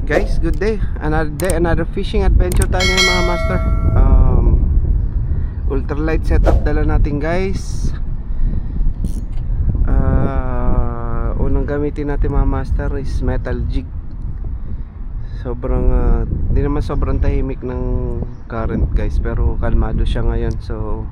Guys, good day. Another day, another fishing adventure tayo ngayon mga master. Ultralight setup dala natin guys. Unang gamitin natin mga master is metal jig. Sobrang di naman sobrang tahimik ng current guys, pero kalmado siya ngayon. So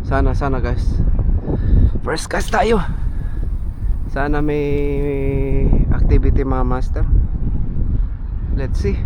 sana guys, first cast tayo. Sana may activity mga master. Let's see.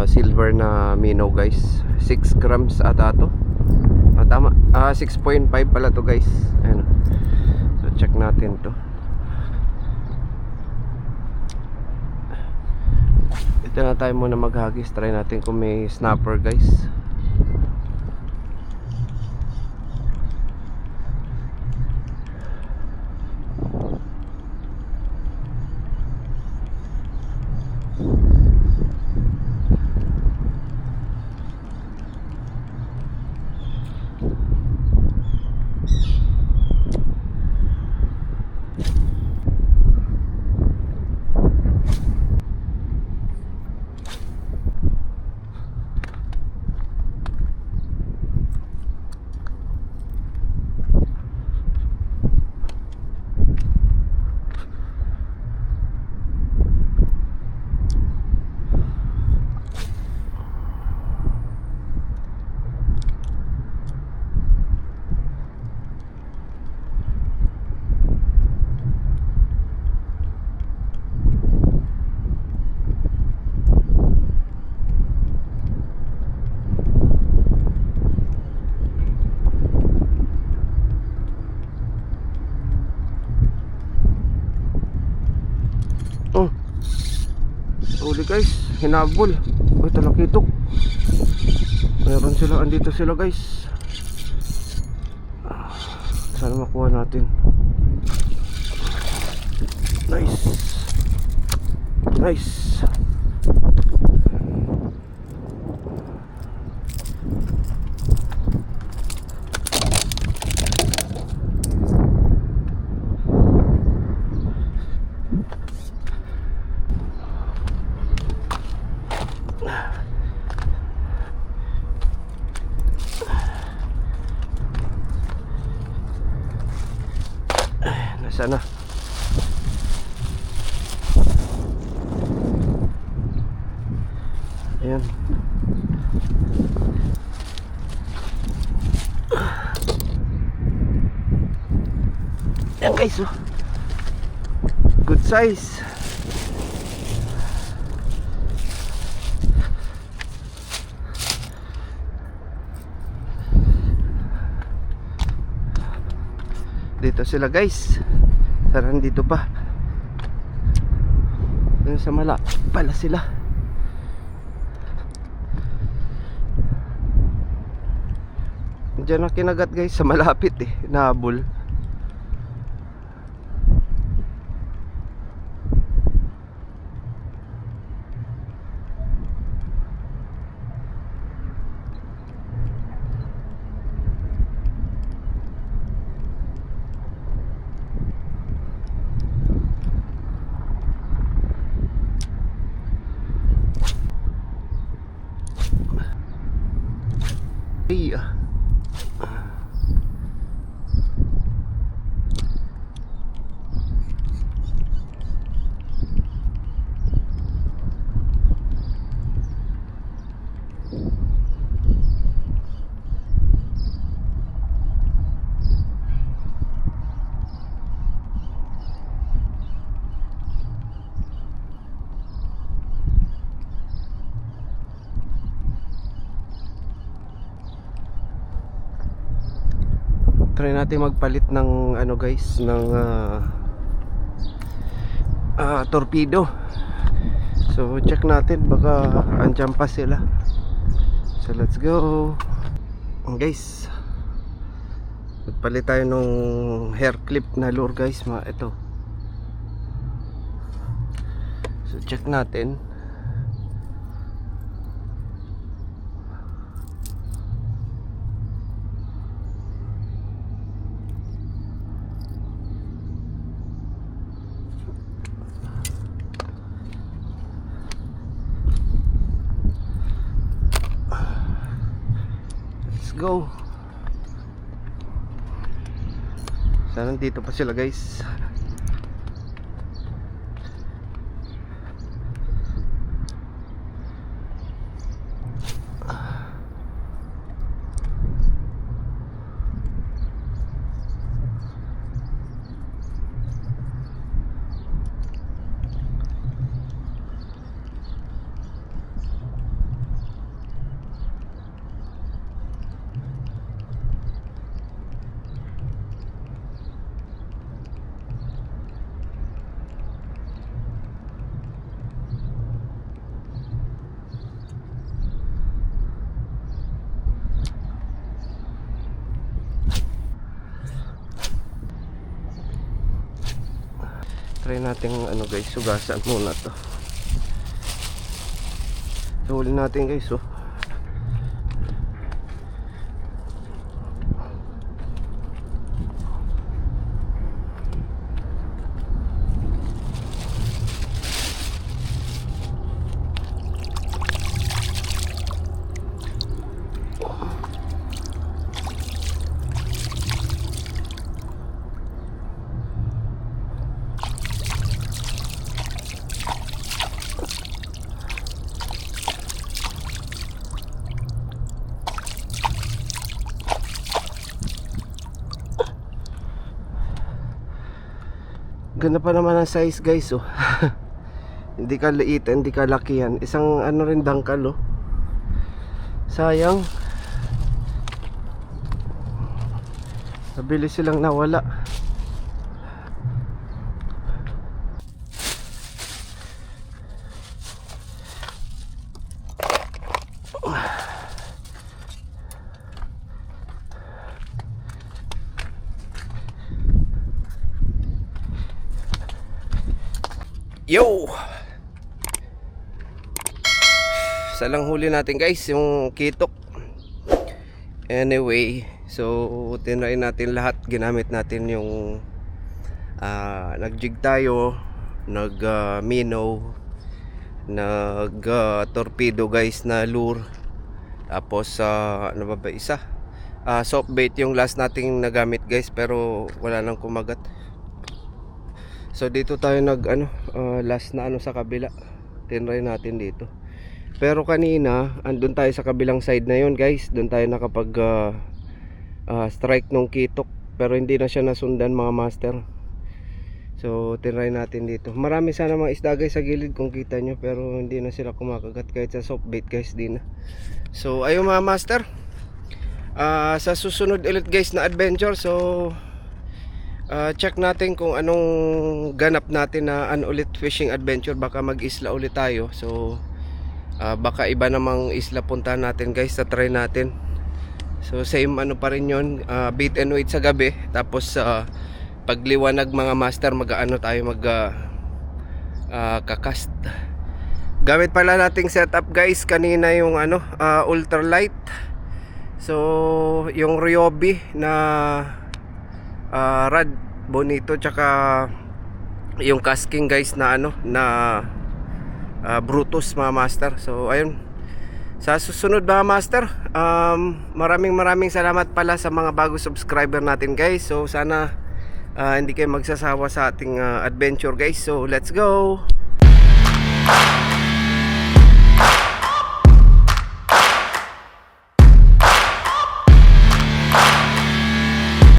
Silver na minnow guys, 6 grams ata to. Tama, 6.5 pala to guys. Ayan. So check natin to. Ito na tayo muna maghagis. Try natin kung may snapper guys. Huli guys, hinabol. Uy, talakitok. Meron sila, andito sila guys. Sana makuha natin. Nice. Nice. Sana. Ayan. guys, oh. Good size. Dito sila guys. Tara, dito pa. Dito sa mala pala sila. Diyan na kinagat guys, sa malapit eh. Nahabol. Iya. Try natin magpalit ng ano guys, ng torpedo. So check natin, baka andyan pa sila. So let's go guys. Magpalit tayo ng hair clip na lure guys, ito. So check natin. Go. Sana dito pa sila guys. Try natin ano guys, sugasan muna to. So huli natin guys, oh. Ganda pa naman ang size guys, oh. Hindi ka liit, hindi ka lakihan. Isang ano rin dangkal, oh. Sayang. Mabilis silang nawala. Yo! Isa lang huli natin guys, yung kitok. Anyway, so tinry natin lahat. Ginamit natin yung nag-jig tayo, nag-minnow, nag-torpedo guys na lure. Tapos ano ba isa? Soft bait yung last nating nagamit guys, pero wala nang kumagat. So dito tayo last na sa kabila. Tinry natin dito. Pero kanina andun tayo sa kabilang side na yon guys. Doon tayo nakapag strike nung kitok, pero hindi na siya nasundan mga master. So tinry natin dito. Marami sana mga isda guys sa gilid kung kita nyo, pero hindi na sila kumakagat kahit sa soft bait guys, din na. So ayun mga master, sa susunod ulit guys na adventure, so check natin kung anong ganap natin na ulit fishing adventure. Baka mag-isla ulit tayo. So baka iba namang isla puntahan natin guys, sa try natin. So same ano pa rin yun, bait and wait sa gabi. Tapos pagliwanag mga master, mag-ano tayo, kakast. Gamit pala nating setup guys kanina yung ultralight. So yung Ryobi na rod bonito, tsaka yung casking guys na Brutus mga master. So ayun, sa susunod mga master, maraming salamat pala sa mga bago subscriber natin guys. So sana hindi kayo magsasawa sa ating adventure guys. So let's go.